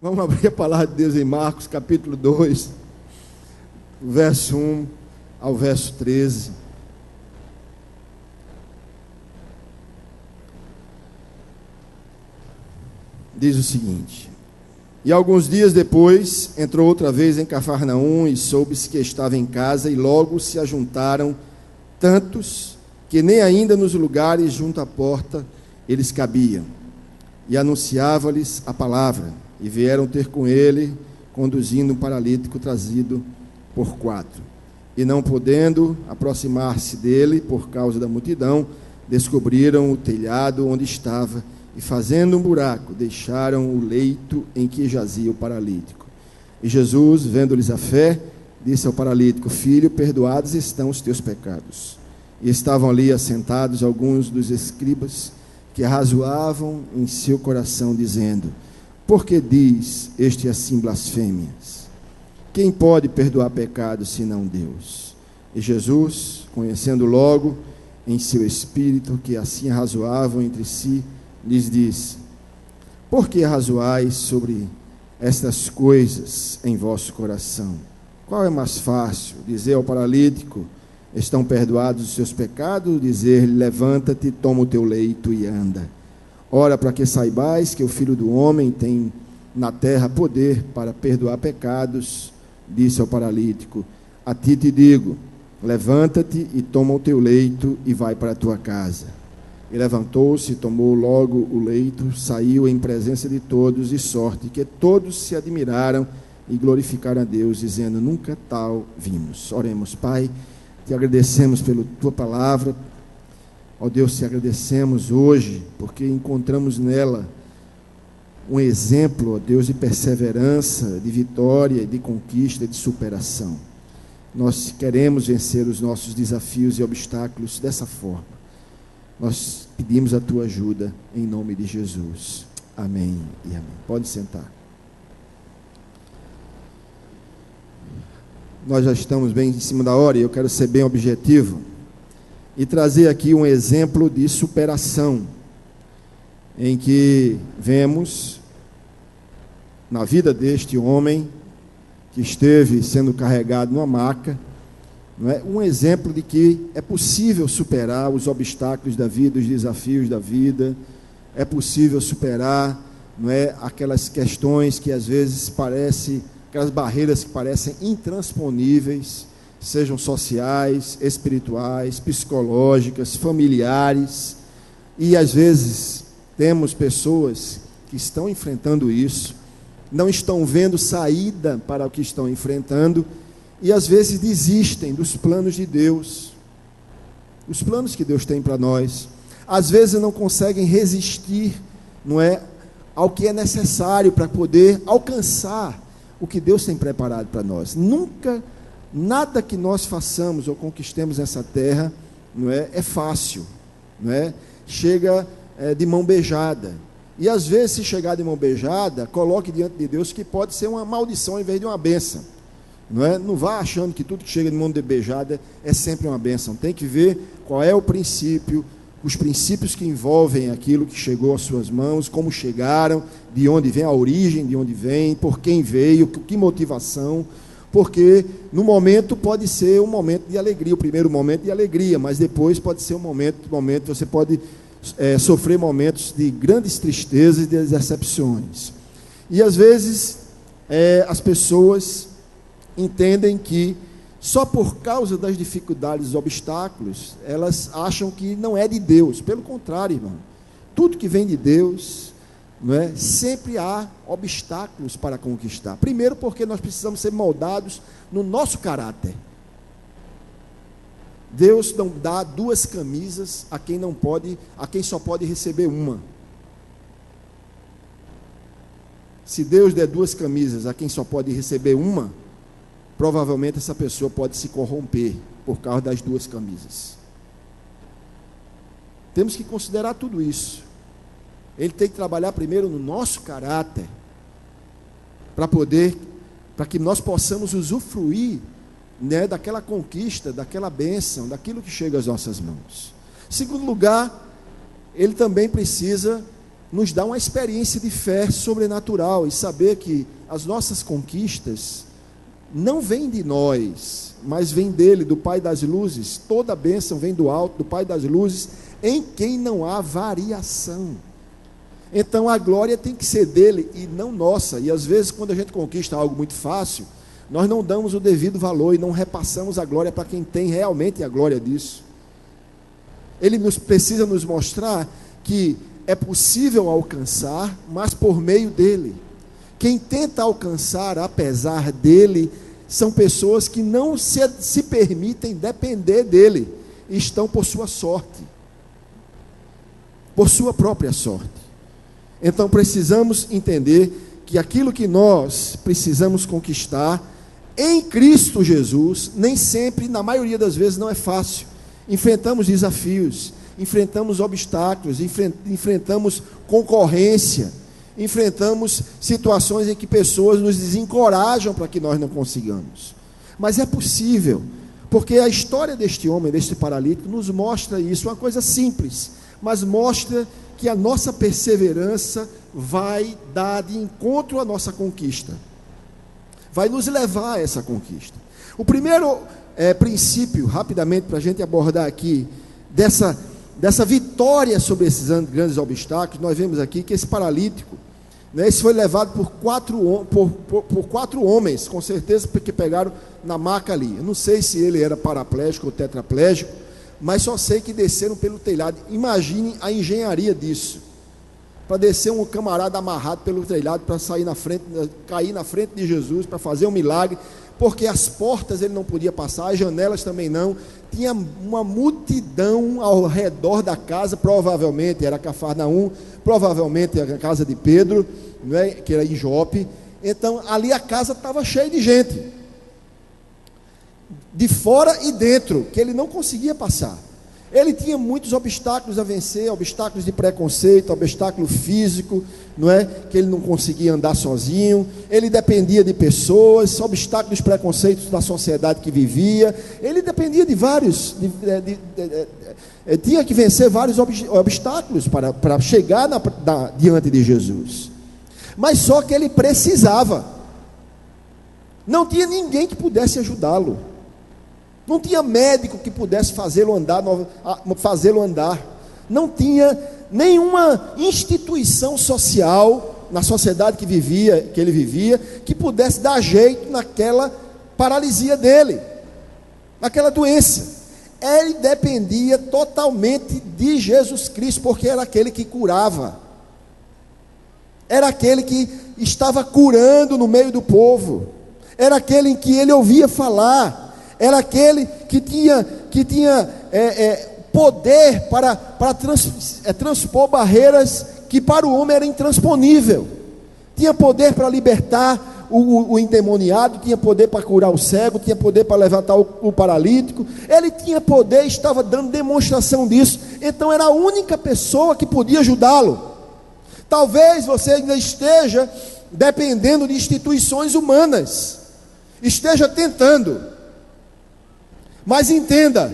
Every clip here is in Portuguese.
Vamos abrir a palavra de Deus em Marcos, capítulo 2, verso 1 ao verso 13. Diz o seguinte: E alguns dias depois, entrou outra vez em Cafarnaum, e soube-se que estava em casa, e logo se ajuntaram tantos, que nem ainda nos lugares junto à porta eles cabiam. E anunciava-lhes a palavra, e vieram ter com ele, conduzindo um paralítico trazido por 4. E não podendo aproximar-se dele, por causa da multidão, descobriram o telhado onde estava, e fazendo um buraco, deixaram o leito em que jazia o paralítico. E Jesus, vendo-lhes a fé, disse ao paralítico: Filho, perdoados estão os teus pecados. E estavam ali assentados alguns dos escribas, que arrazoavam em seu coração, dizendo: Por que diz este assim blasfêmias? Quem pode perdoar pecados, senão Deus? E Jesus, conhecendo logo em seu espírito que assim arrazoavam entre si, lhes disse: Por que arrazoais sobre estas coisas em vosso coração? Qual é mais fácil, dizer ao paralítico: Estão perdoados os seus pecados, dizer-lhe: Levanta-te, toma o teu leito e anda? Ora, para que saibais que o Filho do Homem tem na terra poder para perdoar pecados, disse ao paralítico: A ti te digo, levanta-te e toma o teu leito e vai para a tua casa. E levantou-se, tomou logo o leito, saiu em presença de todos, de sorte que todos se admiraram e glorificaram a Deus, dizendo: Nunca tal vimos. Oremos. Pai, te agradecemos pela tua palavra. Ó Deus, te agradecemos hoje, porque encontramos nela um exemplo, ó Deus, de perseverança, de vitória, de conquista, de superação. Nós queremos vencer os nossos desafios e obstáculos dessa forma. Nós pedimos a tua ajuda em nome de Jesus. Amém e amém. Pode sentar. Nós já estamos bem em cima da hora e eu quero ser bem objetivo e trazer aqui um exemplo de superação em que vemos na vida deste homem que esteve sendo carregado numa maca, não é? Um exemplo de que é possível superar os obstáculos da vida, os desafios da vida, é possível superar, não é, aquelas questões que às vezes parecem, aquelas barreiras que parecem intransponíveis, sejam sociais, espirituais, psicológicas, familiares, e às vezes temos pessoas que estão enfrentando isso, não estão vendo saída para o que estão enfrentando, e às vezes desistem dos planos de Deus, os planos que Deus tem para nós. Às vezes não conseguem resistir, não é, ao que é necessário para poder alcançar o que Deus tem preparado para nós. Nunca, nada que nós façamos ou conquistemos nessa terra, não é fácil, não é? Chega de mão beijada. E às vezes, se chegar de mão beijada, coloque diante de Deus que pode ser uma maldição em vez de uma bênção. Não é? Não vá achando que tudo que chega de mão beijada é sempre uma bênção. Tem que ver qual é o princípio, os princípios que envolvem aquilo que chegou às suas mãos, como chegaram, de onde vem a origem, de onde vem, por quem veio, que motivação, porque no momento pode ser um momento de alegria, o primeiro momento de alegria, mas depois pode ser um momento você pode sofrer momentos de grandes tristezas e de decepções. E às vezes as pessoas entendem que só por causa das dificuldades, dos obstáculos, elas acham que não é de Deus. Pelo contrário, irmão, tudo que vem de Deus, não é? Sempre há obstáculos para conquistar. Primeiro, porque nós precisamos ser moldados no nosso caráter. Deus não dá 2 camisas a quem não pode, a quem só pode receber uma. Se Deus der 2 camisas a quem só pode receber uma, provavelmente essa pessoa pode se corromper por causa das 2 camisas. Temos que considerar tudo isso. Ele tem que trabalhar primeiro no nosso caráter, para que nós possamos usufruir, né, daquela conquista, daquela bênção, daquilo que chega às nossas mãos. Em segundo lugar, ele também precisa nos dá uma experiência de fé sobrenatural e saber que as nossas conquistas não vêm de nós, mas vêm dele, do Pai das luzes. Toda a bênção vem do alto, do Pai das luzes, em quem não há variação. Então a glória tem que ser dele e não nossa. E às vezes, quando a gente conquista algo muito fácil, nós não damos o devido valor e não repassamos a glória para quem tem realmente a glória disso. Ele precisa nos mostrar que é possível alcançar, mas por meio dele. Quem tenta alcançar apesar dele são pessoas que não se permitem depender dele e estão por sua sorte, por sua própria sorte. Então precisamos entender que aquilo que nós precisamos conquistar em Cristo Jesus, nem sempre, na maioria das vezes, não é fácil. Enfrentamos desafios, enfrentamos obstáculos, enfrentamos concorrência, enfrentamos situações em que pessoas nos desencorajam para que nós não consigamos. Mas é possível, porque a história deste homem, deste paralítico, nos mostra isso, uma coisa simples, mas mostra que a nossa perseverança vai dar de encontro à nossa conquista, vai nos levar a essa conquista. O primeiro princípio, rapidamente, para a gente abordar aqui, dessa vitória sobre esses grandes obstáculos, nós vemos aqui que esse paralítico, esse foi levado por quatro homens, com certeza, porque pegaram na maca ali. Eu não sei se ele era paraplégico ou tetraplégico, mas só sei que desceram pelo telhado. Imagine a engenharia disso, para descer um camarada amarrado pelo telhado, para cair na frente de Jesus, para fazer um milagre, porque as portas ele não podia passar, as janelas também não. Tinha uma multidão ao redor da casa, provavelmente era Cafarnaum, provavelmente era a casa de Pedro, que era em Jope. Então ali a casa estava cheia de gente, de fora e dentro, que ele não conseguia passar. Ele tinha muitos obstáculos a vencer, obstáculos de preconceito, obstáculo físico, que ele não conseguia andar sozinho, ele dependia de pessoas, obstáculos, preconceitos da sociedade que vivia, ele dependia de vários, tinha que vencer vários obstáculos para chegar diante de Jesus. Mas só que ele precisava, não tinha ninguém que pudesse ajudá-lo. Não tinha médico que pudesse fazê-lo andar. Não tinha nenhuma instituição social na sociedade que ele vivia, que pudesse dar jeito naquela paralisia dele, naquela doença. Ele dependia totalmente de Jesus Cristo, porque era aquele que curava, era aquele que estava curando no meio do povo, era aquele em que ele ouvia falar, era aquele que tinha poder para transpor barreiras que para o homem era intransponível. Tinha poder para libertar o endemoniado, tinha poder para curar o cego, tinha poder para levantar o paralítico. Ele tinha poder, estava dando demonstração disso. Então era a única pessoa que podia ajudá-lo. Talvez você ainda esteja dependendo de instituições humanas, esteja tentando. Mas entenda,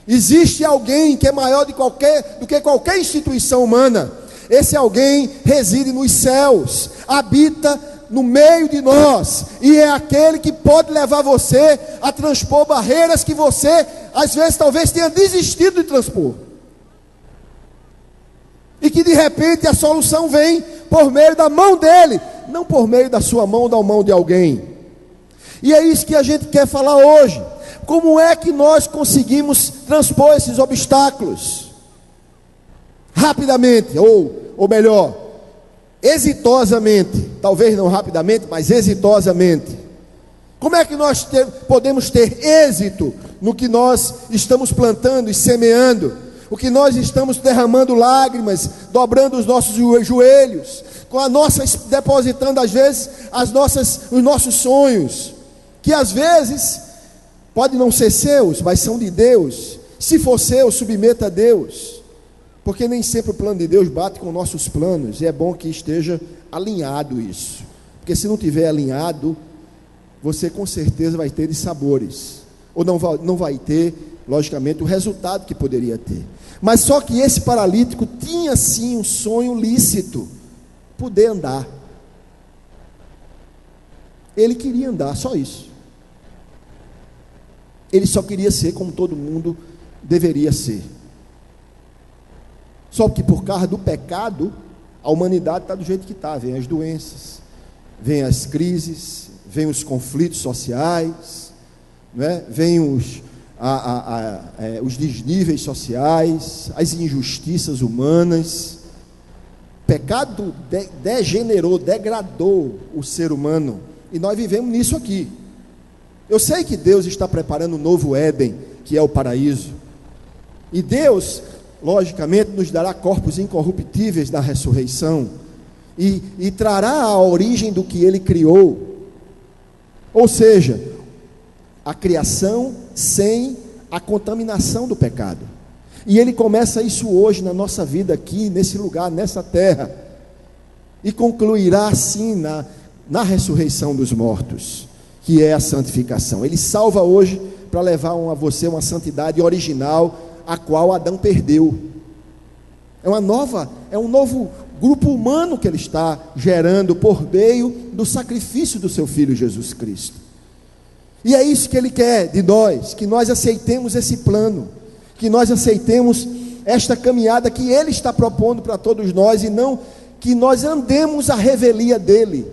existe alguém que é maior do que qualquer instituição humana. Esse alguém reside nos céus, habita no meio de nós, e é aquele que pode levar você a transpor barreiras que você, às vezes, talvez tenha desistido de transpor. E que de repente a solução vem por meio da mão dele, não por meio da sua mão ou da mão de alguém. E é isso que a gente quer falar hoje. Como é que nós conseguimos transpor esses obstáculos? Rapidamente, ou melhor, exitosamente. Talvez não rapidamente, mas exitosamente. Como é que nós podemos ter êxito no que nós estamos plantando e semeando? O que nós estamos derramando lágrimas, dobrando os nossos joelhos, depositando às vezes os nossos sonhos, que às vezes pode não ser seus, mas são de Deus. Se for seu, submeta a Deus, porque nem sempre o plano de Deus bate com nossos planos, e é bom que esteja alinhado isso, porque se não tiver alinhado, você com certeza vai ter dissabores, ou não vai ter, logicamente, o resultado que poderia ter. Mas só que esse paralítico tinha sim um sonho lícito: poder andar. Ele queria andar, só isso. Ele só queria ser como todo mundo deveria ser. Só que por causa do pecado, a humanidade está do jeito que está. Vem as doenças, vem as crises, vem os conflitos sociais, né? Vem os desníveis sociais, as injustiças humanas. Pecado degenerou, degradou o ser humano, e nós vivemos nisso aqui. Eu sei que Deus está preparando um novo Éden, que é o paraíso, e Deus, logicamente, nos dará corpos incorruptíveis na ressurreição, e trará a origem do que Ele criou, ou seja, a criação sem a contaminação do pecado. E Ele começa isso hoje na nossa vida aqui, nesse lugar, nessa terra, e concluirá assim na ressurreição dos mortos, que é a santificação. Ele salva hoje para levar a você uma santidade original, a qual Adão perdeu. É um novo grupo humano que Ele está gerando por meio do sacrifício do seu Filho Jesus Cristo. E é isso que Ele quer de nós, que nós aceitemos esse plano, que nós aceitemos esta caminhada que Ele está propondo para todos nós, e não que nós andemos à revelia dEle,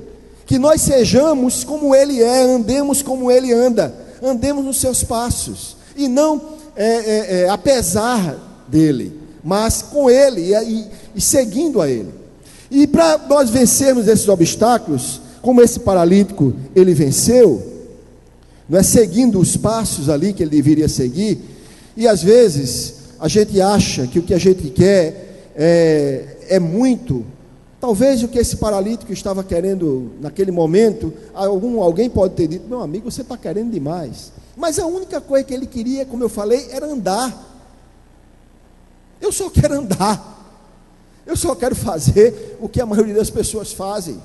que nós sejamos como Ele é, andemos como Ele anda, andemos nos seus passos, e não apesar dEle, mas com Ele e seguindo a Ele. E para nós vencermos esses obstáculos, como esse paralítico ele venceu, não é, seguindo os passos ali que ele deveria seguir. E às vezes a gente acha que o que a gente quer é muito, talvez o que esse paralítico estava querendo naquele momento. Alguém pode ter dito: meu amigo, você está querendo demais. Mas a única coisa que ele queria, como eu falei, era andar. Eu só quero andar, eu só quero fazer o que a maioria das pessoas fazem,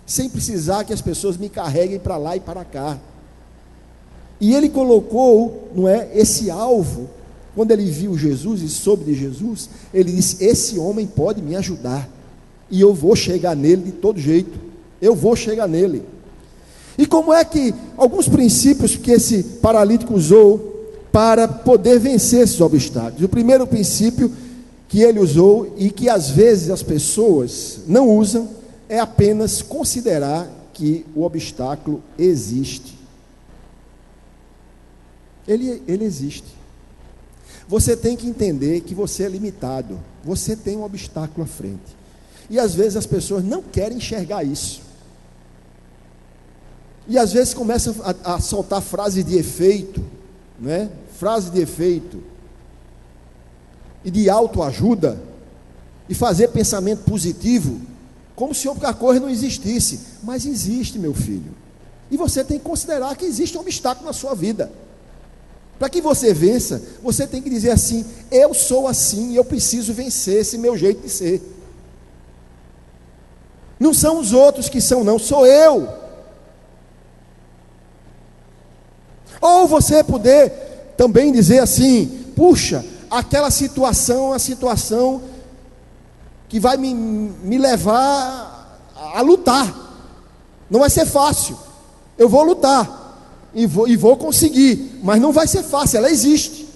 sem precisar que as pessoas me carreguem para lá e para cá. E ele colocou, não é, esse alvo. Quando ele viu Jesus e soube de Jesus, ele disse: esse homem pode me ajudar, e eu vou chegar nele de todo jeito, eu vou chegar nele. E como é que, alguns princípios que esse paralítico usou para poder vencer esses obstáculos? O primeiro princípio que ele usou, e que às vezes as pessoas não usam, é apenas considerar que o obstáculo existe. Ele existe. Você tem que entender que você é limitado, você tem um obstáculo à frente, e às vezes as pessoas não querem enxergar isso, e às vezes começam a soltar frases de efeito, não é? Frases de efeito e de autoajuda, e fazer pensamento positivo, como se a coisa não existisse. Mas existe, meu filho, e você tem que considerar que existe um obstáculo na sua vida. Para que você vença, você tem que dizer assim: eu sou assim, eu preciso vencer esse meu jeito de ser. Não são os outros que são, não, sou eu. Ou você poder também dizer assim: puxa, aquela situação é uma situação que vai me levar a lutar, não vai ser fácil, eu vou lutar, e vou conseguir, mas não vai ser fácil, ela existe.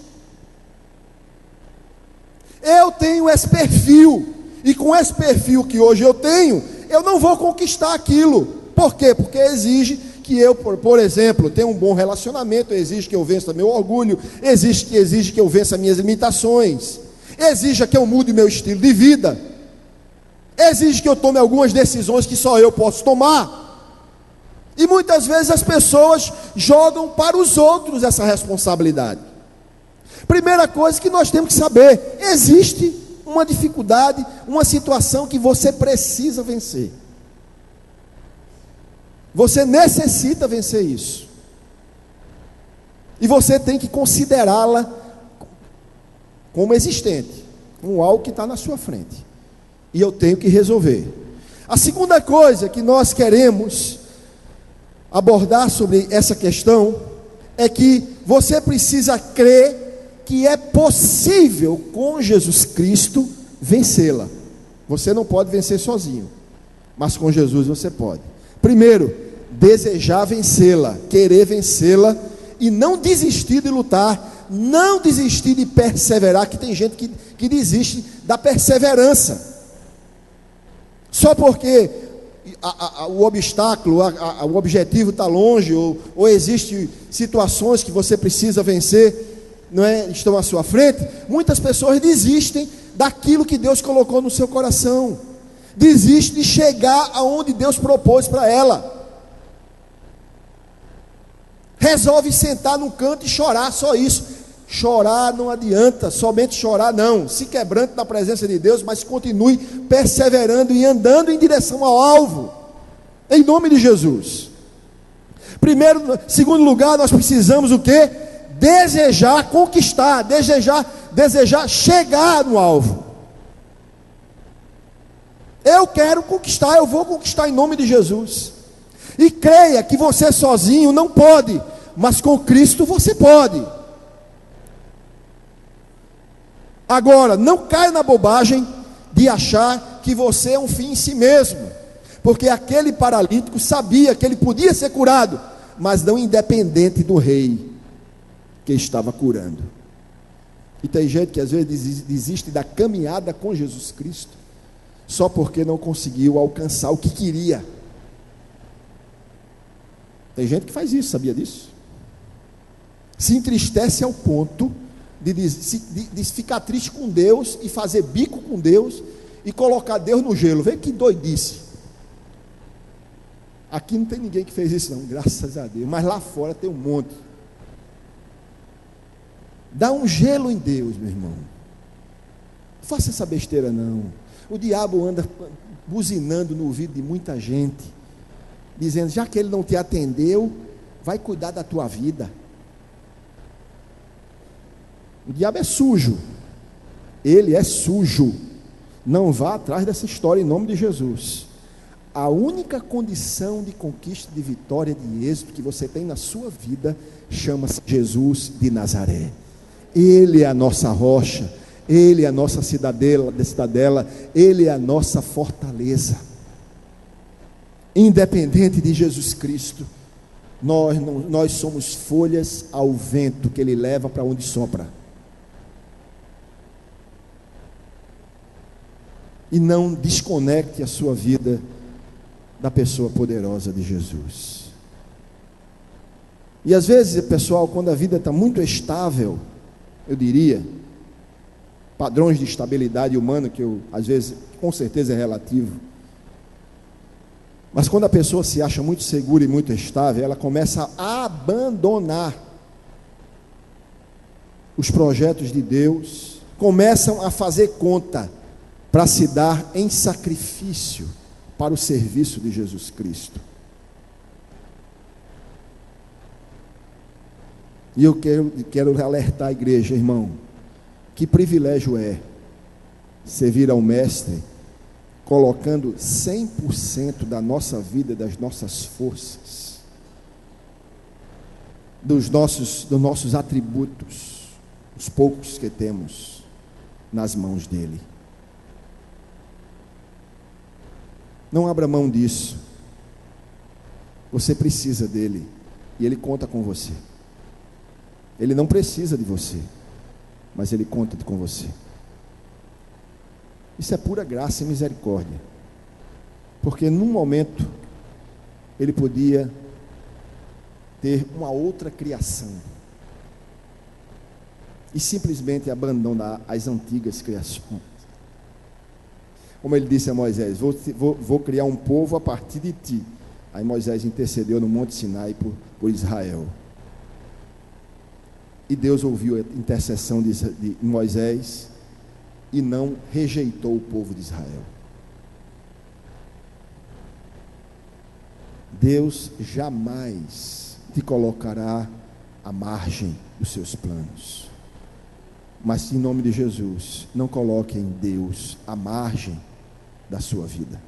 Eu tenho esse perfil, e com esse perfil que hoje eu tenho, eu não vou conquistar aquilo. Por quê? Porque exige que eu, por exemplo, tenha um bom relacionamento, exige que eu vença meu orgulho, exige que eu vença minhas limitações, exige que eu mude meu estilo de vida, exige que eu tome algumas decisões que só eu posso tomar. E muitas vezes as pessoas jogam para os outros essa responsabilidade. Primeira coisa que nós temos que saber: existe uma dificuldade, uma situação que você precisa vencer. Você necessita vencer isso, e você tem que considerá-la como existente, como algo que está na sua frente, e eu tenho que resolver. A segunda coisa que nós queremos abordar sobre essa questão é que você precisa crer que é possível com Jesus Cristo vencê-la. Você não pode vencer sozinho, mas com Jesus você pode. Primeiro, desejar vencê-la, querer vencê-la e não desistir de lutar, não desistir de perseverar, que tem gente que desiste da perseverança, só porque o obstáculo, o objetivo está longe, ou existem situações que você precisa vencer, não é, estão à sua frente. Muitas pessoas desistem daquilo que Deus colocou no seu coração, desiste de chegar aonde Deus propôs para ela, resolve sentar num canto e chorar, só isso. Chorar não adianta, somente chorar não, se quebrante na presença de Deus, mas continue perseverando e andando em direção ao alvo, em nome de Jesus. Segundo lugar, nós precisamos o quê? Desejar conquistar, desejar chegar no alvo. Eu quero conquistar, eu vou conquistar em nome de Jesus. E creia que você sozinho não pode, mas com Cristo você pode. Agora, não caia na bobagem de achar que você é um fim em si mesmo, porque aquele paralítico sabia que ele podia ser curado, mas não independente do rei que estava curando. E tem gente que às vezes desiste da caminhada com Jesus Cristo, só porque não conseguiu alcançar o que queria. Tem gente que faz isso, sabia disso? Se entristece ao ponto de ficar triste com Deus e fazer bico com Deus e colocar Deus no gelo. Vê que doidice. Aqui não tem ninguém que fez isso não, graças a Deus, mas lá fora tem um monte. Dá um gelo em Deus, meu irmão. Não faça essa besteira não. O diabo anda buzinando no ouvido de muita gente, dizendo, já que ele não te atendeu, vai cuidar da tua vida. O diabo é sujo, ele é sujo. Não vá atrás dessa história em nome de Jesus. A única condição de conquista, de vitória, de êxito que você tem na sua vida chama-se Jesus de Nazaré. Ele é a nossa rocha, Ele é a nossa cidadela, Ele é a nossa fortaleza. Independente de Jesus Cristo, nós somos folhas ao vento que Ele leva para onde sopra. E não desconecte a sua vida da pessoa poderosa de Jesus. E às vezes, pessoal, quando a vida está muito estável, eu diria, padrões de estabilidade humana, que às vezes, com certeza é relativo, mas quando a pessoa se acha muito segura e muito estável, ela começa a abandonar os projetos de Deus, começam a fazer conta para se dar em sacrifício para o serviço de Jesus Cristo. E eu quero alertar a igreja, irmão, que privilégio é servir ao Mestre, colocando 100% da nossa vida, das nossas forças, dos nossos atributos, os poucos que temos, nas mãos dele. Não abra mão disso. Você precisa dele e ele conta com você. Ele não precisa de você, mas ele conta com você. Isso é pura graça e misericórdia, porque num momento ele podia ter uma outra criação e simplesmente abandonar as antigas criações. Como ele disse a Moisés, vou criar um povo a partir de ti. Aí Moisés intercedeu no Monte Sinai por Israel. E Deus ouviu a intercessão de Moisés e não rejeitou o povo de Israel. Deus jamais te colocará à margem dos seus planos. Mas em nome de Jesus, não coloque em Deus à margem da sua vida.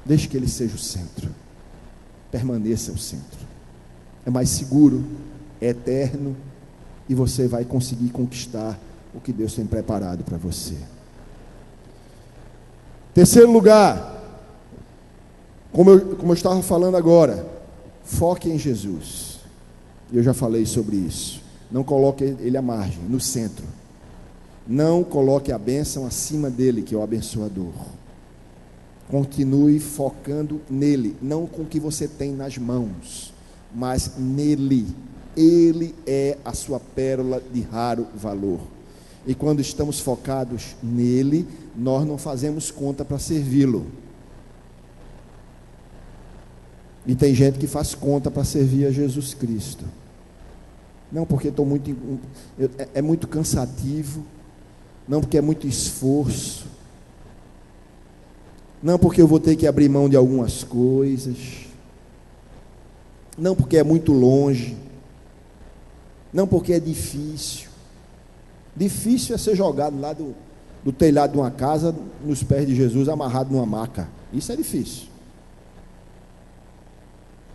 Deixe que Ele seja o centro. Permaneça o centro. É mais seguro, é eterno e você vai conseguir conquistar o que Deus tem preparado para você. Terceiro lugar, como eu estava falando agora, foque em Jesus. Eu já falei sobre isso. Não coloque ele à margem, no centro. Não coloque a bênção acima dele, que é o abençoador. Continue focando nele, não com o que você tem nas mãos, mas nele. Ele é a sua pérola de raro valor. E quando estamos focados nele, nós não fazemos conta para servi-lo. E tem gente que faz conta para servir a Jesus Cristo. Não, porque é muito cansativo. Não, porque é muito esforço. Não, porque eu vou ter que abrir mão de algumas coisas. Não, porque é muito longe. Não, porque é difícil. Difícil é ser jogado lá do telhado de uma casa, nos pés de Jesus, amarrado numa maca. Isso é difícil.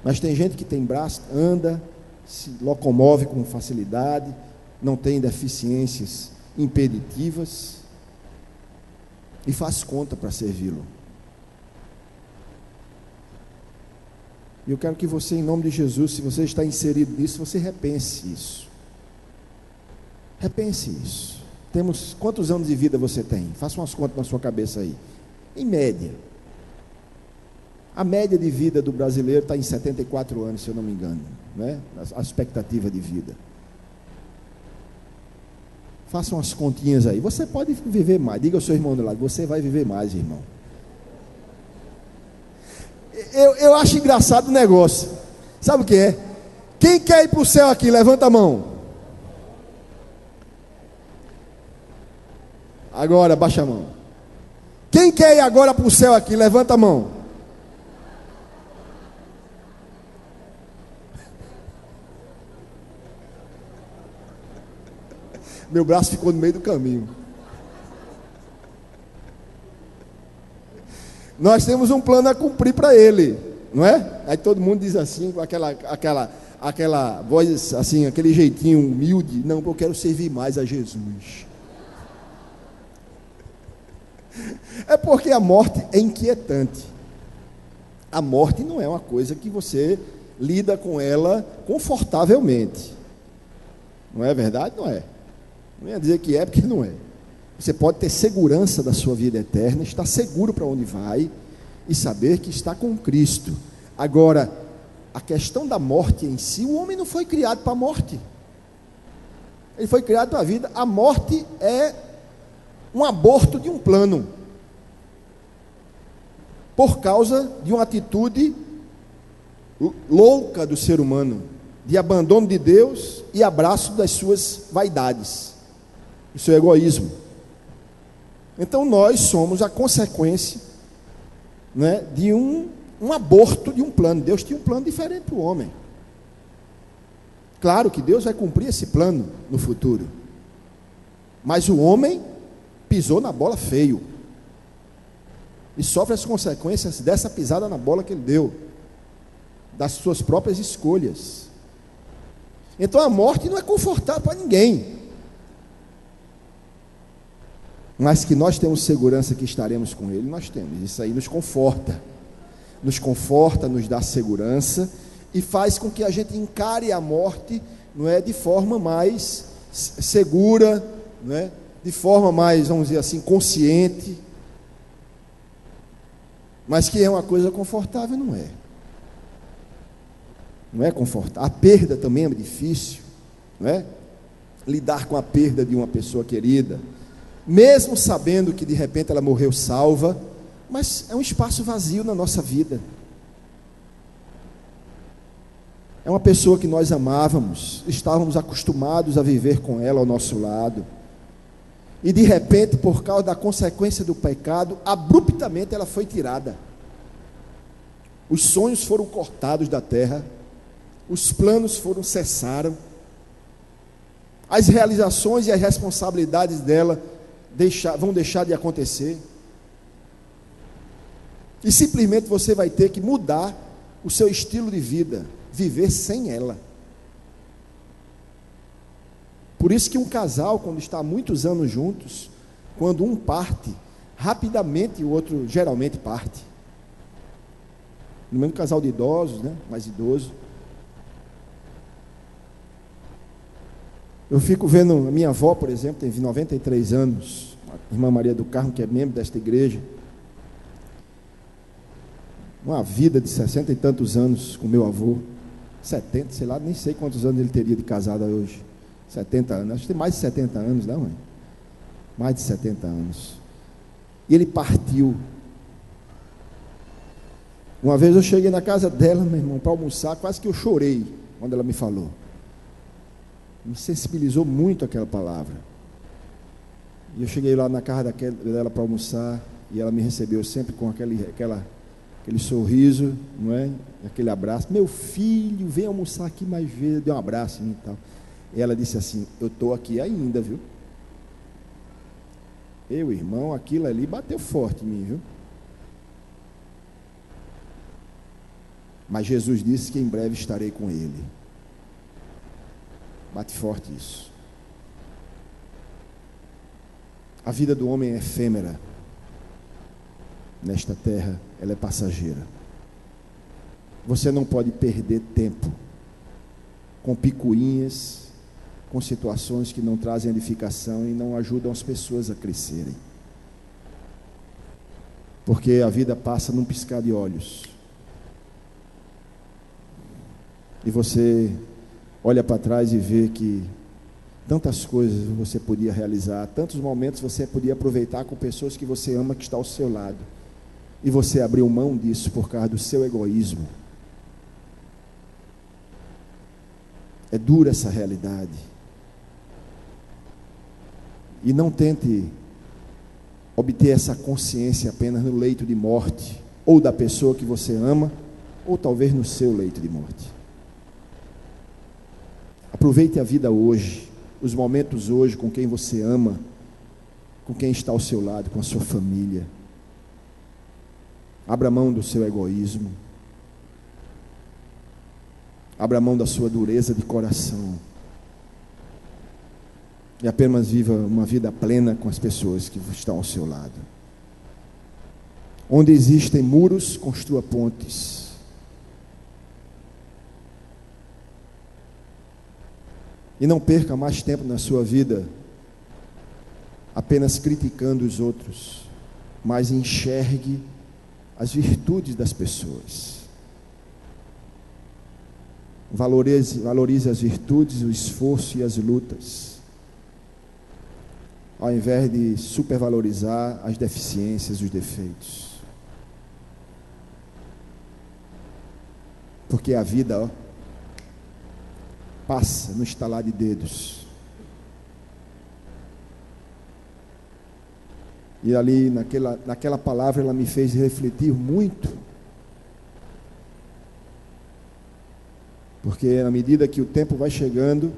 Mas tem gente que tem braço, anda, se locomove com facilidade, não tem deficiências impeditivas e faz conta para servi-lo. E eu quero que você, em nome de Jesus, se você está inserido nisso, você repense isso. Repense isso. Quantos anos de vida você tem? Faça umas contas na sua cabeça aí. Em média. A média de vida do brasileiro está em 74 anos, se eu não me engano, né? A expectativa de vida. Faça umas continhas aí. Você pode viver mais. Diga ao seu irmão do lado, você vai viver mais, irmão. Eu acho engraçado o negócio. Sabe o que é? Quem quer ir para o céu aqui, levanta a mão. Agora, baixa a mão. Quem quer ir agora para o céu aqui, levanta a mão. Meu braço ficou no meio do caminho. Nós temos um plano a cumprir para ele, não é? Aí todo mundo diz assim, com aquela voz assim, aquele jeitinho humilde: não, eu quero servir mais a Jesus. É porque a morte é inquietante. A morte não é uma coisa que você lida com ela confortavelmente. Não é verdade? Não é. Não ia dizer que é, porque não é. Você pode ter segurança da sua vida eterna, estar seguro para onde vai e saber que está com Cristo. Agora, a questão da morte em si, o homem não foi criado para a morte. Ele foi criado para a vida. A morte é um aborto de um plano, por causa de uma atitude louca do ser humano, de abandono de Deus e abraço das suas vaidades, do seu egoísmo. Então nós somos a consequência, né, de um aborto de um plano. Deus tinha um plano diferente para o homem. Claro que Deus vai cumprir esse plano no futuro, mas o homem pisou na bola feio e sofre as consequências dessa pisada na bola que ele deu, das suas próprias escolhas. Então a morte não é confortável para ninguém, mas que nós temos segurança que estaremos com ele, nós temos. Isso aí nos conforta, nos dá segurança e faz com que a gente encare a morte, não é, de forma mais segura, não é, de forma mais, vamos dizer assim, consciente. Mas que é uma coisa confortável, não é. Não é confortável. A perda também é difícil, não é? Lidar com a perda de uma pessoa querida, mesmo sabendo que de repente ela morreu salva, mas é um espaço vazio na nossa vida. É uma pessoa que nós amávamos, estávamos acostumados a viver com ela ao nosso lado, e de repente, por causa da consequência do pecado, abruptamente ela foi tirada. Os sonhos foram cortados da terra, os planos cessaram, as realizações e as responsabilidades dela vão deixar de acontecer, e simplesmente você vai ter que mudar o seu estilo de vida, viver sem ela. Por isso que um casal, quando está há muitos anos juntos, quando um parte, rapidamente o outro geralmente parte. No mesmo casal de idosos, né? Mais idoso. Eu fico vendo a minha avó, por exemplo, tem 93 anos, a irmã Maria do Carmo, que é membro desta igreja. Uma vida de 60 e tantos anos com meu avô. 70, sei lá, nem sei quantos anos ele teria de casado hoje. 70 anos, acho que tem mais de 70 anos, não, mãe? Mais de 70 anos. E ele partiu. Uma vez eu cheguei na casa dela, meu irmão, para almoçar, quase que eu chorei quando ela me falou. Me sensibilizou muito aquela palavra. E eu cheguei lá na casa dela para almoçar, e ela me recebeu sempre com aquele sorriso, não é? Aquele abraço. Meu filho, vem almoçar aqui mais vezes. Deu um abraço em mim e tal. E ela disse assim: eu estou aqui ainda, viu? Eu, irmão, aquilo ali bateu forte em mim, viu? Mas Jesus disse que em breve estarei com ele. Bate forte isso. A vida do homem é efêmera. Nesta terra, ela é passageira. Você não pode perder tempo com picuinhas, com situações que não trazem edificação e não ajudam as pessoas a crescerem. Porque a vida passa num piscar de olhos. E você olha para trás e vê que tantas coisas você podia realizar, tantos momentos você podia aproveitar com pessoas que você ama, que está ao seu lado. E você abriu mão disso por causa do seu egoísmo. É dura essa realidade. E não tente obter essa consciência apenas no leito de morte, ou da pessoa que você ama, ou talvez no seu leito de morte. Aproveite a vida hoje, os momentos hoje com quem você ama, com quem está ao seu lado, com a sua família. Abra mão do seu egoísmo. Abra mão da sua dureza de coração. E apenas viva uma vida plena com as pessoas que estão ao seu lado. Onde existem muros, construa pontes. E não perca mais tempo na sua vida apenas criticando os outros, mas enxergue as virtudes das pessoas. Valorize as virtudes, o esforço e as lutas, ao invés de supervalorizar as deficiências, os defeitos. Porque a vida, passa no estalar de dedos. E ali, naquela palavra, ela me fez refletir muito. Porque na medida que o tempo vai chegando,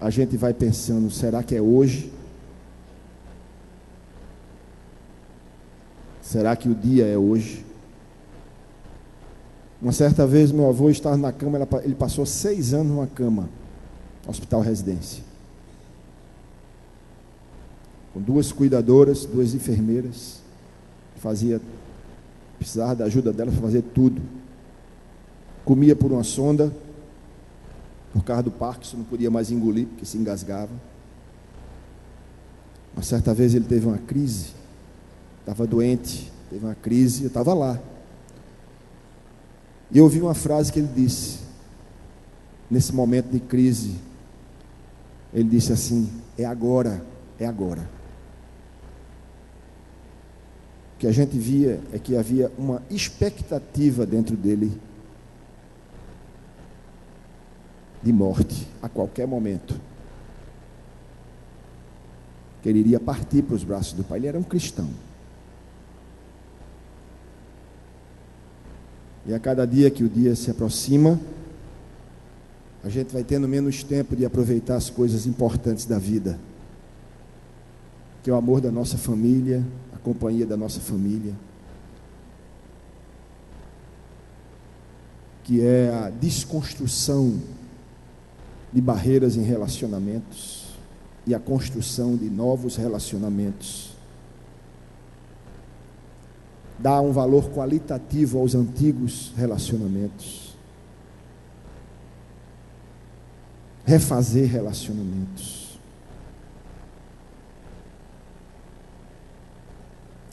a gente vai pensando, será que é hoje? Será que o dia é hoje? Uma certa vez meu avô estava na cama, ele passou 6 anos numa cama, hospital residência, com 2 cuidadoras, 2 enfermeiras, precisava da ajuda dela para fazer tudo. Comia por uma sonda, por causa do Parkinson, não podia mais engolir, porque se engasgava. Uma certa vez ele teve uma crise, estava doente, teve uma crise, eu estava lá. E eu ouvi uma frase que ele disse, nesse momento de crise, ele disse assim: é agora, é agora. O que a gente via é que havia uma expectativa dentro dele de morte, a qualquer momento. Que ele iria partir para os braços do Pai. Ele era um cristão. E a cada dia que o dia se aproxima, a gente vai tendo menos tempo de aproveitar as coisas importantes da vida, que é o amor da nossa família, a companhia da nossa família, que é a desconstrução de barreiras em relacionamentos e a construção de novos relacionamentos. Dá um valor qualitativo aos antigos relacionamentos. Refazer relacionamentos.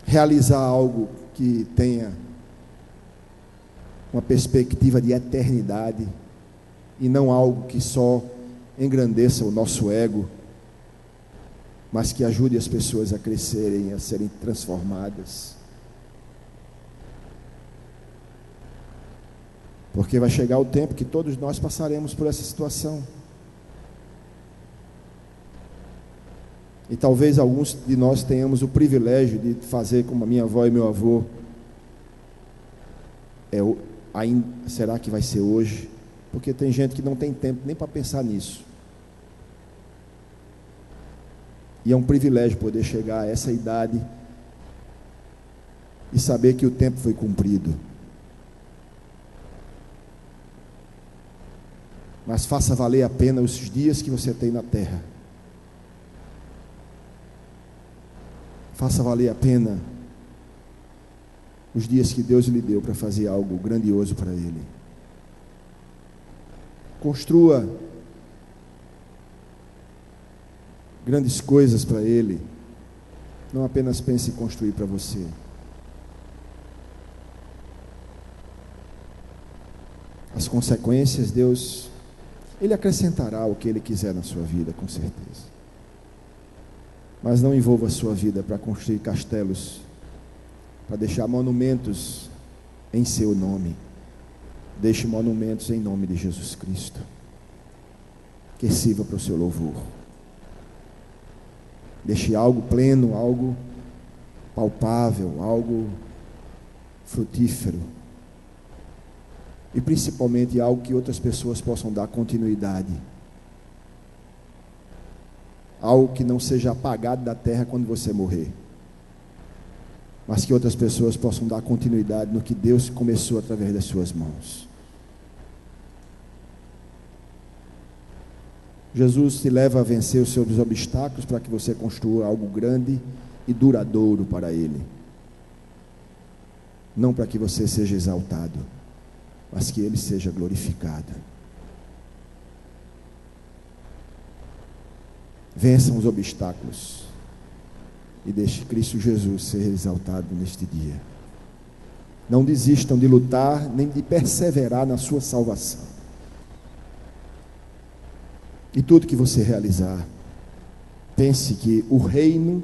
Realizar algo que tenha uma perspectiva de eternidade e não algo que só engrandeça o nosso ego, mas que ajude as pessoas a crescerem, a serem transformadas. Porque vai chegar o tempo que todos nós passaremos por essa situação. E talvez alguns de nós tenhamos o privilégio de fazer como a minha avó e meu avô. Será que vai ser hoje? Porque tem gente que não tem tempo nem para pensar nisso. E é um privilégio poder chegar a essa idade e saber que o tempo foi cumprido. Mas faça valer a pena os dias que você tem na terra. Faça valer a pena os dias que Deus lhe deu para fazer algo grandioso para Ele. Construa grandes coisas para Ele. Não apenas pense em construir para você. As consequências, Deus, Ele acrescentará o que Ele quiser na sua vida, com certeza. Mas não envolva a sua vida para construir castelos, para deixar monumentos em seu nome. Deixe monumentos em nome de Jesus Cristo, que sirva para o seu louvor. Deixe algo pleno, algo palpável, algo frutífero, e principalmente algo que outras pessoas possam dar continuidade. Algo que não seja apagado da terra quando você morrer, mas que outras pessoas possam dar continuidade no que Deus começou através das suas mãos. Jesus te leva a vencer os seus obstáculos para que você construa algo grande e duradouro para Ele. Não para que você seja exaltado, mas que Ele seja glorificado. Vençam os obstáculos e deixe Cristo Jesus ser exaltado neste dia. Não desistam de lutar, nem de perseverar na sua salvação. E tudo que você realizar, pense que o reino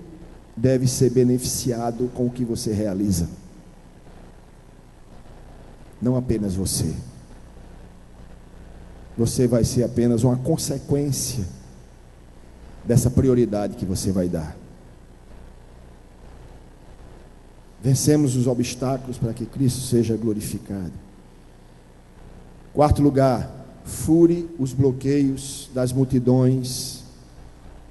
deve ser beneficiado com o que você realiza. Não apenas você. Você vai ser apenas uma consequência dessa prioridade que você vai dar. Vencemos os obstáculos para que Cristo seja glorificado. Quarto lugar, fure os bloqueios das multidões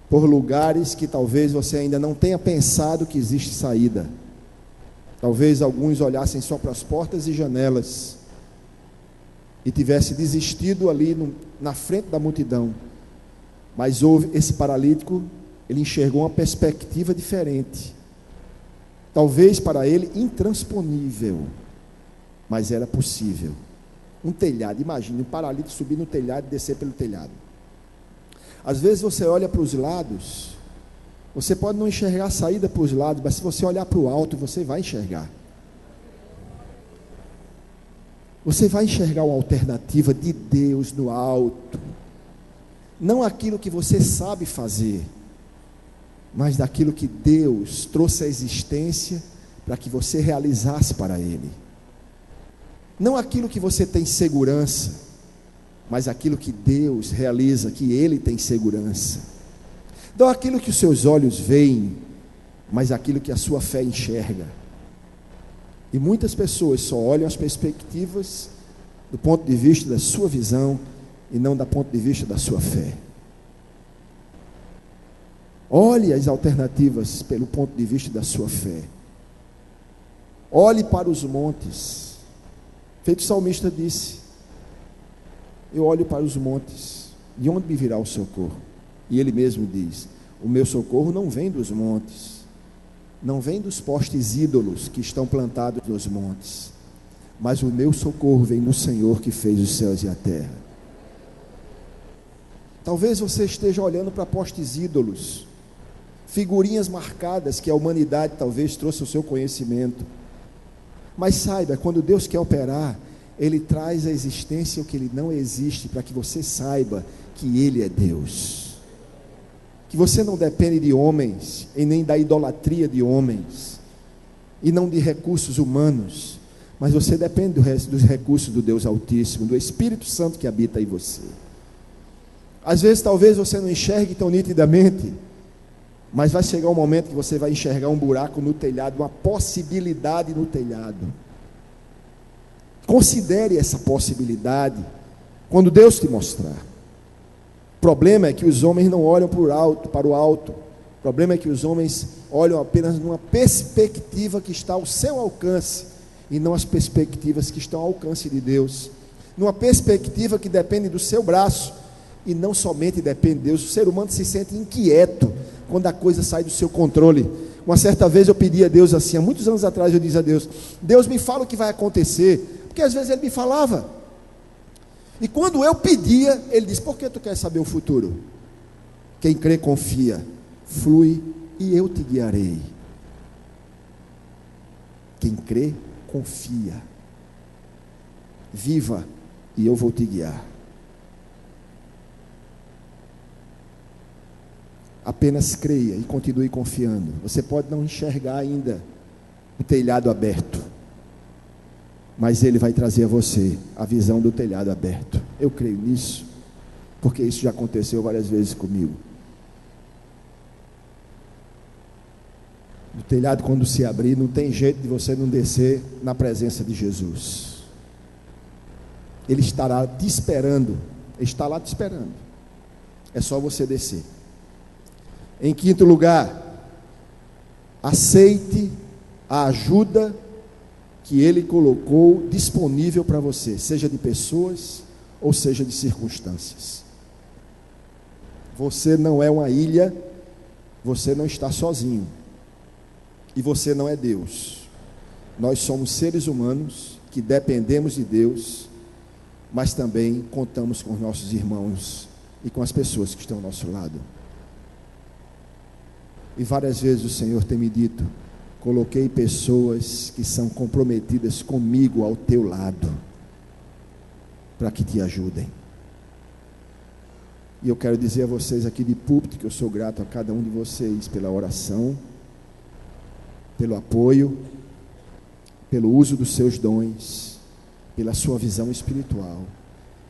por lugares que talvez você ainda não tenha pensado que existe saída. Talvez alguns olhassem só para as portas e janelas e tivesse desistido ali na frente da multidão. Mas houve esse paralítico, ele enxergou uma perspectiva diferente. Talvez para ele intransponível, mas era possível. Um telhado, imagine um paralítico subir no telhado e descer pelo telhado. Às vezes você olha para os lados, você pode não enxergar a saída para os lados, mas se você olhar para o alto, você vai enxergar. Você vai enxergar uma alternativa de Deus no alto. Não aquilo que você sabe fazer, mas daquilo que Deus trouxe à existência para que você realizasse para Ele. Não aquilo que você tem segurança, mas aquilo que Deus realiza, que Ele tem segurança. Não aquilo que os seus olhos veem, mas aquilo que a sua fé enxerga. E muitas pessoas só olham as perspectivas do ponto de vista da sua visão e não do ponto de vista da sua fé. Olhe as alternativas pelo ponto de vista da sua fé. Olhe para os montes. Feito o salmista disse: eu olho para os montes. de onde me virá o socorro? E ele mesmo diz: o meu socorro não vem dos montes, não vem dos postes ídolos que estão plantados nos montes, mas o meu socorro vem no Senhor que fez os céus e a terra. Talvez você esteja olhando para postes ídolos, figurinhas marcadas que a humanidade talvez trouxe ao seu conhecimento. Mas saiba, quando Deus quer operar, Ele traz à existência o que Ele não existe, para que você saiba que Ele é Deus, que você não depende de homens, e nem da idolatria de homens, e não de recursos humanos, mas você depende dos recursos do Deus Altíssimo, do Espírito Santo que habita em você. Às vezes talvez você não enxergue tão nitidamente, mas vai chegar um momento que você vai enxergar um buraco no telhado, uma possibilidade no telhado. Considere essa possibilidade quando Deus te mostrar. O problema é que os homens não olham para o alto. O problema é que os homens olham apenas numa perspectiva que está ao seu alcance, e não as perspectivas que estão ao alcance de Deus. Numa perspectiva que depende do seu braço, e não somente depende de Deus. O ser humano se sente inquieto quando a coisa sai do seu controle. Uma certa vez eu pedi a Deus assim, há muitos anos atrás eu disse a Deus: Deus, me fala o que vai acontecer, porque às vezes Ele me falava, e quando eu pedia, Ele disse: por que tu quer saber o futuro? Quem crê confia, flui e eu te guiarei. Quem crê confia, viva e eu vou te guiar. Apenas creia e continue confiando. Você pode não enxergar ainda o telhado aberto, mas Ele vai trazer a você a visão do telhado aberto. Eu creio nisso, porque isso já aconteceu várias vezes comigo. O telhado, quando se abrir, não tem jeito de você não descer na presença de Jesus. Ele estará te esperando. Ele está lá te esperando. É só você descer. Em quinto lugar, aceite a ajuda que Ele colocou disponível para você, seja de pessoas ou seja de circunstâncias. Você não é uma ilha, você não está sozinho, e você não é Deus. Nós somos seres humanos que dependemos de Deus, mas também contamos com os nossos irmãos e com as pessoas que estão ao nosso lado. E várias vezes o Senhor tem me dito: coloquei pessoas que são comprometidas comigo ao teu lado, para que te ajudem. E eu quero dizer a vocês aqui de púlpito que eu sou grato a cada um de vocês pela oração, pelo apoio, pelo uso dos seus dons, pela sua visão espiritual,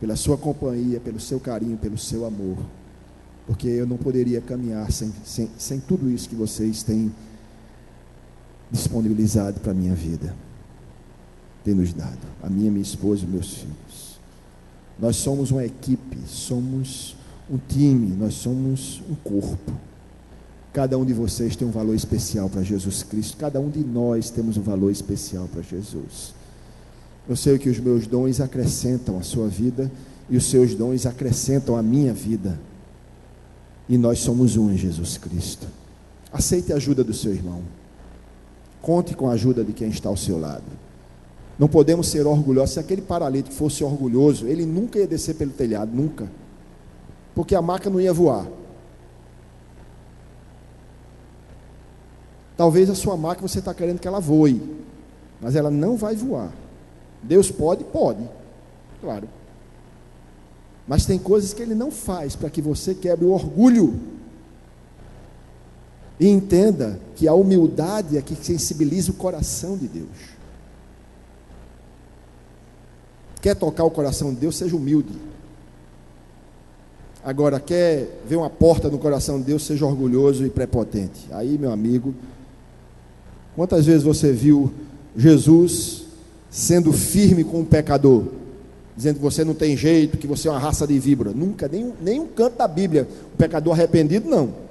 pela sua companhia, pelo seu carinho, pelo seu amor. Porque eu não poderia caminhar sem tudo isso que vocês têm disponibilizado para a minha vida, tem nos dado, a minha esposa e meus filhos. Nós somos uma equipe, somos um time, nós somos um corpo. Cada um de vocês tem um valor especial para Jesus Cristo, cada um de nós temos um valor especial para Jesus. Eu sei que os meus dons acrescentam a sua vida, e os seus dons acrescentam a minha vida. E nós somos um em Jesus Cristo. Aceite a ajuda do seu irmão. Conte com a ajuda de quem está ao seu lado. Não podemos ser orgulhosos. Se aquele paralítico fosse orgulhoso, ele nunca ia descer pelo telhado, nunca. Porque a maca não ia voar. Talvez a sua maca você está querendo que ela voe, mas ela não vai voar. Deus pode, claro. Mas tem coisas que Ele não faz para que você quebre o orgulho. E entenda que a humildade é que sensibiliza o coração de Deus. Quer tocar o coração de Deus? Seja humilde. Agora, quer ver uma porta no coração de Deus? Seja orgulhoso e prepotente. Aí, meu amigo, quantas vezes você viu Jesus sendo firme com um pecador, dizendo que você não tem jeito, que você é uma raça de víbora? Nunca, nenhum canto da Bíblia, o pecador arrependido, não.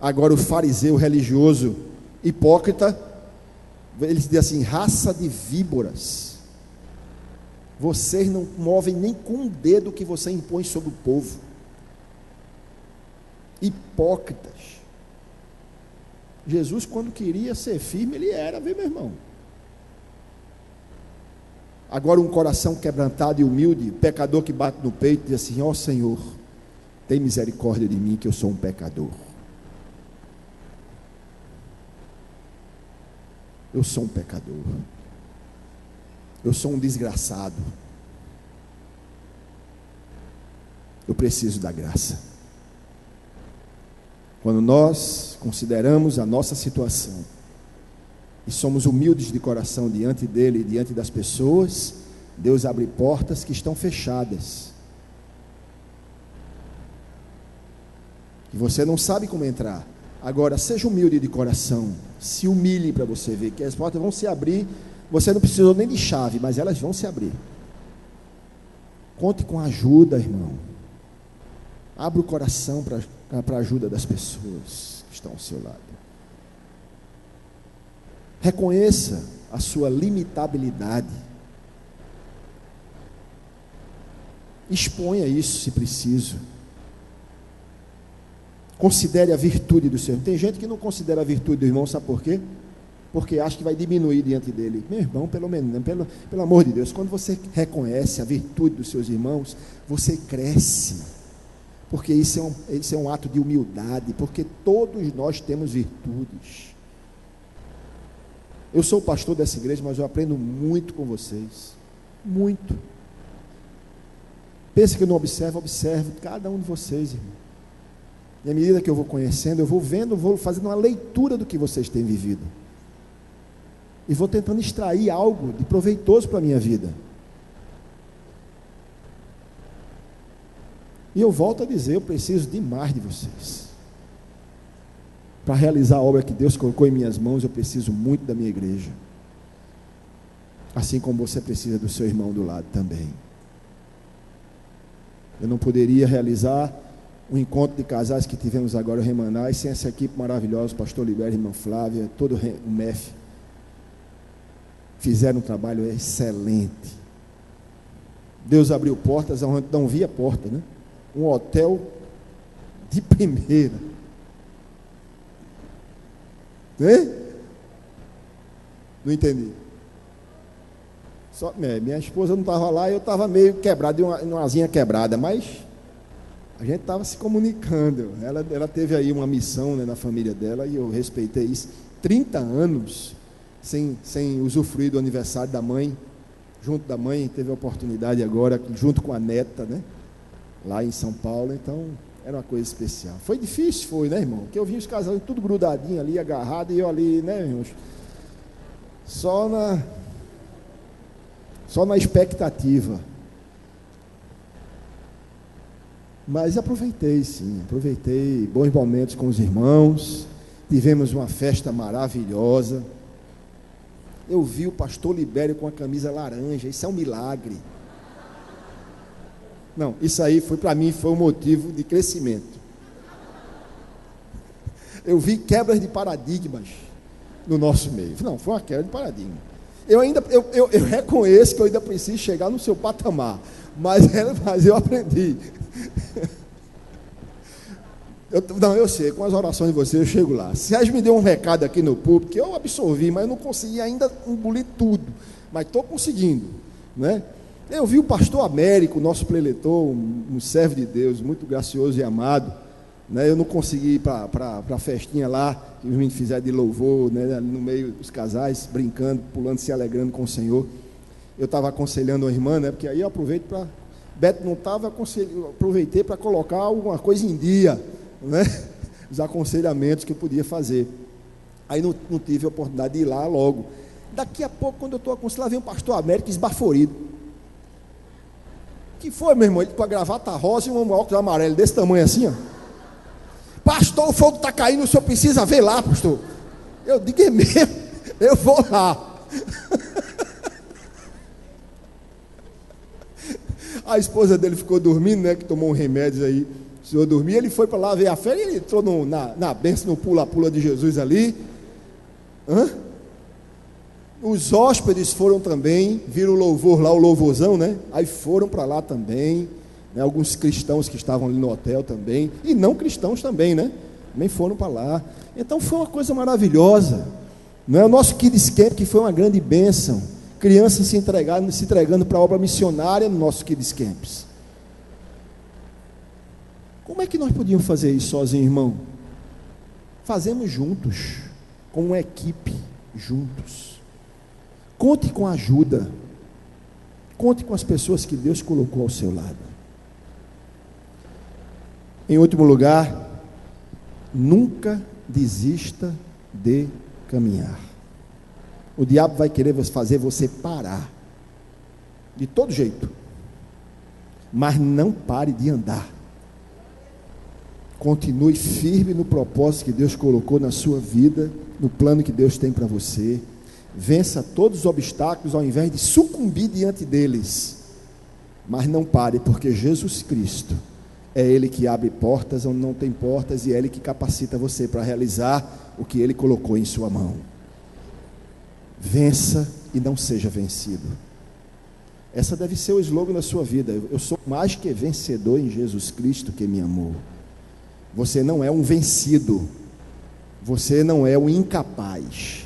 Agora o fariseu religioso, hipócrita, ele diz assim: raça de víboras. Vocês não movem nem com um dedo que você impõe sobre o povo. Hipócritas. Jesus, quando queria ser firme, ele era, viu, meu irmão? Agora, um coração quebrantado e humilde, pecador que bate no peito e diz assim: ó Senhor, tem misericórdia de mim, que eu sou um pecador. Eu sou um pecador. Eu sou um desgraçado. Eu preciso da graça. Quando nós consideramos a nossa situação e somos humildes de coração diante dele e diante das pessoas, Deus abre portas que estão fechadas, e você não sabe como entrar. Agora, seja humilde de coração, se humilhe para você ver que as portas vão se abrir. Você não precisou nem de chave, mas elas vão se abrir. Conte com a ajuda, irmão. Abra o coração para a ajuda das pessoas que estão ao seu lado. Reconheça a sua limitabilidade. Exponha isso se preciso. Considere a virtude do seu irmão. Tem gente que não considera a virtude do irmão, sabe por quê? Porque acha que vai diminuir diante dele. Meu irmão, pelo menos, pelo amor de Deus, quando você reconhece a virtude dos seus irmãos, você cresce. Porque isso é um ato de humildade, porque todos nós temos virtudes. Eu sou o pastor dessa igreja, mas eu aprendo muito com vocês. Muito. Pensa que eu não observo cada um de vocês, irmão. E à medida que eu vou conhecendo, eu vou vendo, vou fazendo uma leitura do que vocês têm vivido. E vou tentando extrair algo de proveitoso para a minha vida. E eu volto a dizer, eu preciso demais de vocês. Para realizar a obra que Deus colocou em minhas mãos, eu preciso muito da minha igreja. Assim como você precisa do seu irmão do lado também. Eu não poderia realizar o encontro de casais que tivemos agora em Remanais sem essa equipe maravilhosa, o pastor Libério, irmã Flávia, todo o MEF. Fizeram um trabalho excelente. Deus abriu portas onde não via porta, né? Um hotel de primeira. Né? Não entendi. Minha esposa não estava lá e eu estava meio quebrado, de uma asinha quebrada, mas a gente estava se comunicando. Ela teve aí uma missão, né, na família dela, e eu respeitei isso. 30 anos sem usufruir do aniversário da mãe, junto da mãe, teve a oportunidade agora, junto com a neta, né, lá em São Paulo. Então era uma coisa especial. Foi difícil, foi, né, irmão? Porque eu vi os casais tudo grudadinho ali, agarrado, e eu ali, né, irmãos, só na expectativa. Mas aproveitei bons momentos com os irmãos, tivemos uma festa maravilhosa. Eu vi o pastor Libério com a camisa laranja, isso é um milagre. Não, isso aí para mim foi um motivo de crescimento. Eu vi quebras de paradigmas no nosso meio. Não, foi uma quebra de paradigma. Eu reconheço que eu ainda preciso chegar no seu patamar, mas eu aprendi. Eu sei, com as orações de vocês eu chego lá. Sérgio me deu um recado aqui no púlpito que eu absorvi, mas eu não consegui ainda engolir tudo, mas estou conseguindo, né? Eu vi o pastor Américo, nosso preletor, um servo de Deus, muito gracioso e amado, né? Eu não consegui ir para a festinha lá, que os meninos fizeram de louvor, né? No meio dos casais, brincando, pulando, se alegrando com o Senhor. Eu estava aconselhando uma irmã, né? Porque aí eu aproveito para... Beto não estava, aproveitei para colocar alguma coisa em dia, né? Os aconselhamentos que eu podia fazer. Aí não tive a oportunidade de ir lá logo. Daqui a pouco, quando eu estou aconselhando, vem o pastor Américo esbaforido. Que foi, meu irmão? Ele com a gravata rosa e um óculos amarelo desse tamanho assim, ó. Pastor, o fogo está caindo, o senhor precisa ver lá, pastor. Eu digo, é mesmo? Eu vou lá. A esposa dele ficou dormindo, né? Que tomou um remédio aí. O senhor dormia, ele foi para lá ver a fé, e ele entrou na bênção, no pula-pula de Jesus ali. Os hóspedes foram também, viram o louvor lá, o louvorzão, né? Aí foram para lá também, né? Alguns cristãos que estavam ali no hotel também, e não cristãos também, né? Também foram para lá. Então foi uma coisa maravilhosa, não é? O nosso Kids Camp, que foi uma grande bênção, crianças se entregando para a obra missionária no nosso Kids Camps. Como é que nós podíamos fazer isso sozinho, irmão? Fazemos juntos, com uma equipe, juntos. Conte com a ajuda, conte com as pessoas que Deus colocou ao seu lado. Em último lugar, nunca desista de caminhar. O diabo vai querer fazer você parar, de todo jeito, mas não pare de andar. Continue firme no propósito que Deus colocou na sua vida, no plano que Deus tem para você. Vença todos os obstáculos ao invés de sucumbir diante deles. Mas não pare, porque Jesus Cristo é Ele que abre portas onde não tem portas, e é Ele que capacita você para realizar o que Ele colocou em sua mão. Vença e não seja vencido. Essa deve ser o slogan da sua vida. Eu sou mais que vencedor em Jesus Cristo que me amou. Você não é um vencido, você não é um incapaz,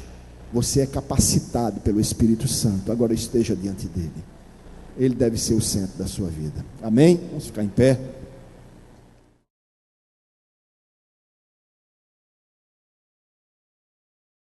você é capacitado pelo Espírito Santo. Agora esteja diante dele, ele deve ser o centro da sua vida. Amém? Vamos ficar em pé.